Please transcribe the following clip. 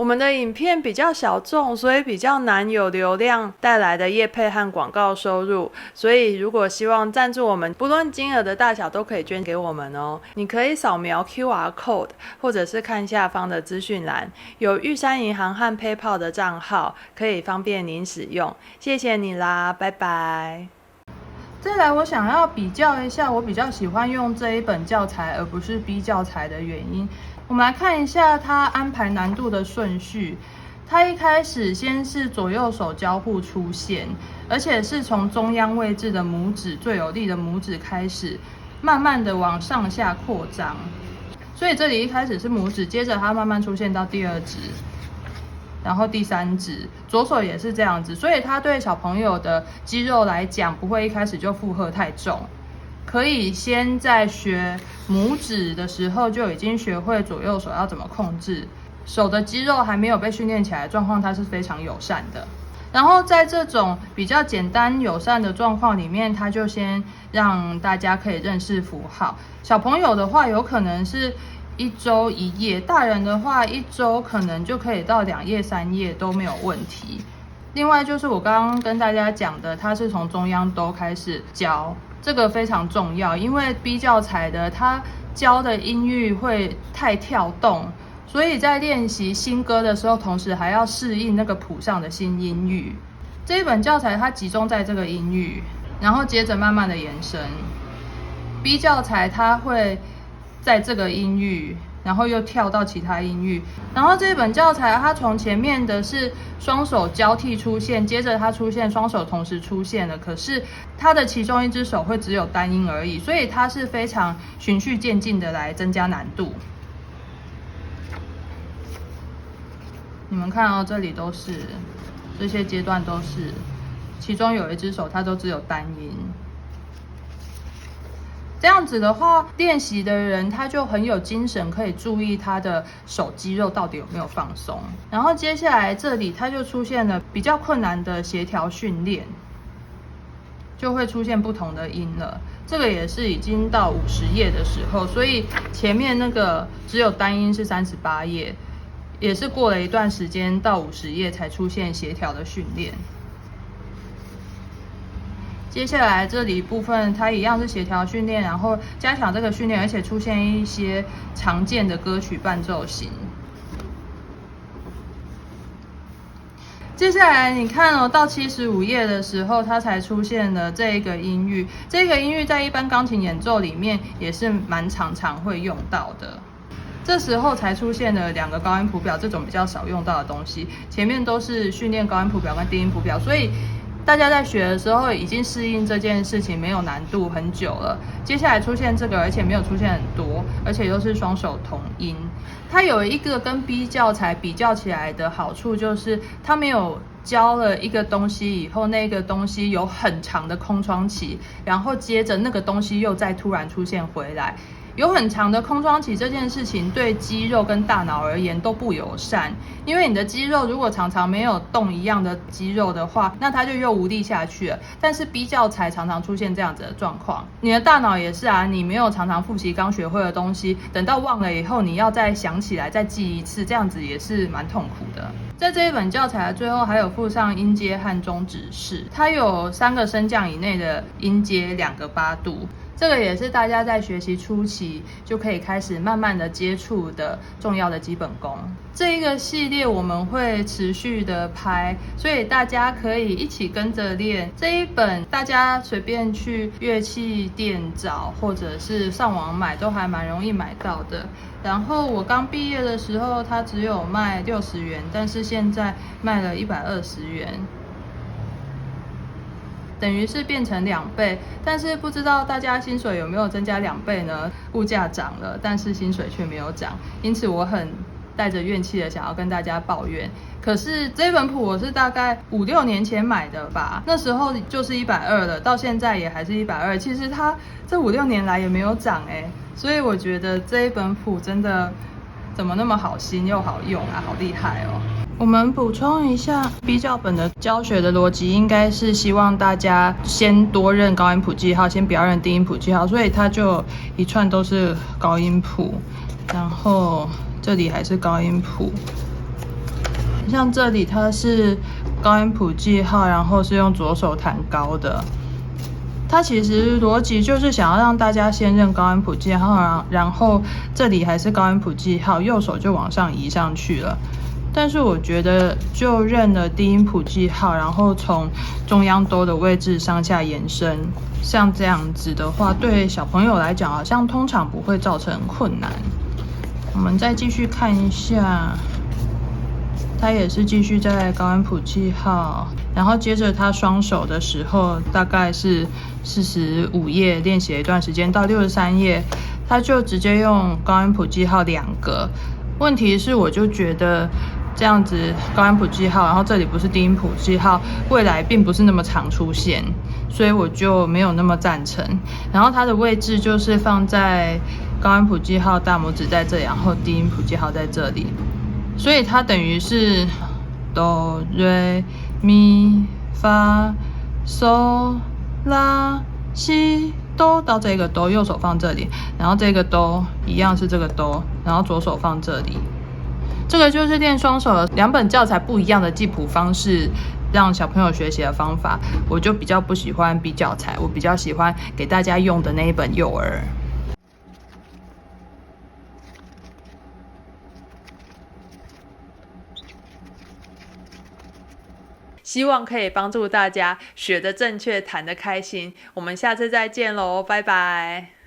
我们的影片比较小众，所以比较难有流量带来的业配和广告收入，所以如果希望赞助我们，不论金额的大小都可以捐给我们哦。你可以扫描 QR code， 或者是看下方的资讯栏，有玉山银行和 PayPal 的账号，可以方便您使用。谢谢你啦，拜拜。再来，我想要比较一下，我比较喜欢用这一本教材而不是 B 教材的原因。我们来看一下它安排难度的顺序。它一开始先是左右手交互出现，而且是从中央位置的拇指最有力的拇指开始，慢慢的往上下扩张。所以这里一开始是拇指，接着它慢慢出现到第二指，然后第三指，左手也是这样子。所以它对小朋友的肌肉来讲，不会一开始就负荷太重。可以先在学拇指的时候就已经学会左右手要怎么控制，手的肌肉还没有被训练起来的状况，它是非常友善的。然后在这种比较简单友善的状况里面，它就先让大家可以认识符号。小朋友的话有可能是1周1页，大人的话1周可能就可以到2页3页都没有问题。另外就是我刚刚跟大家讲的，它是从中央都开始教，这个非常重要，因为 B 教材的它教的音域会太跳动，所以在练习新歌的时候，同时还要适应那个谱上的新音域。这一本教材它集中在这个音域，然后接着慢慢的延伸。B 教材它会在这个音域，然后又跳到其他音域。然后这一本教材它从前面的是双手交替出现，接着它出现双手同时出现了，可是它的其中一只手会只有单音而已，所以它是非常循序渐进的来增加难度。你们看哦，这里都是这些阶段都是，其中有一只手它都只有单音。这样子的话，练习的人他就很有精神，可以注意他的手肌肉到底有没有放松。然后接下来这里它就出现了比较困难的协调训练，就会出现不同的音了。这个也是已经到50页的时候，所以前面那个只有单音是38页，也是过了一段时间到50页才出现协调的训练。接下来这里部分它一样是协调训练，然后加强这个训练，而且出现一些常见的歌曲伴奏型。接下来你看哦，到75页的时候，它才出现了这个音域。这个音域在一般钢琴演奏里面也是蛮常会用到的。这时候才出现了2个高音谱表，这种比较少用到的东西。前面都是训练高音谱表跟低音谱表，所以大家在学的时候已经适应这件事情，没有难度很久了。接下来出现这个，而且没有出现很多，而且又是双手同音。它有一个跟 B 教材比较起来的好处，就是它没有教了一个东西以后，那个东西有很长的空窗期，然后接着那个东西又再突然出现回来。有很长的空窗期这件事情对肌肉跟大脑而言都不友善，因为你的肌肉如果常常没有动一样的肌肉的话，那它就又无力下去了。但是 B 教材常常出现这样子的状况，你的大脑也是啊，你没有常常复习刚学会的东西，等到忘了以后，你要再想起来再记一次，这样子也是蛮痛苦的。在这一本教材的最后还有附上音阶和终止式，它有3个升降以内的音阶，2个8度。这个也是大家在学习初期就可以开始慢慢的接触的重要的基本功。这一个系列我们会持续的拍，所以大家可以一起跟着练。这一本大家随便去乐器店找，或者是上网买，都还蛮容易买到的。然后我刚毕业的时候，它只有卖60元，但是现在卖了120元。等于是变成2倍，但是不知道大家薪水有没有增加2倍呢？物价涨了，但是薪水却没有涨，因此我很带着怨气的想要跟大家抱怨。可是这本谱我是大概5、6年前买的吧，那时候就是120了，到现在也还是120。其实它这5、6年来也没有涨所以我觉得这一本谱真的怎么那么好心又好用啊，好厉害哦！我们补充一下 B 教本的教学的逻辑，应该是希望大家先多认高音谱记号，先不要认低音谱记号，所以它就一串都是高音谱，然后这里还是高音谱，像这里它是高音谱记号，然后是用左手弹高的。它其实逻辑就是想要让大家先认高音谱记号，然后这里还是高音谱记号，右手就往上移上去了。但是我觉得就认了低音谱记号，然后从中央哆的位置上下延伸，像这样子的话，对小朋友来讲好像通常不会造成困难。我们再继续看一下。他也是继续在高音谱记号，然后接着他双手的时候，大概是45页练习了一段时间，到63页，他就直接用高音谱记号2个。问题是，我就觉得这样子高音谱记号，然后这里不是低音谱记号，未来并不是那么常出现，所以我就没有那么赞成。然后它的位置就是放在高音谱记号大拇指在这里，然后低音谱记号在这里。所以它等于是哆瑞咪发嗦拉西哆到这个哆，右手放这里，然后这个哆一样是这个哆，然后左手放这里。这个就是练双手2本教材不一样的记谱方式，让小朋友学习的方法。我就比较不喜欢比教材，我比较喜欢给大家用的那一本幼儿。希望可以帮助大家学得正确，弹得开心。我们下次再见喽，拜拜。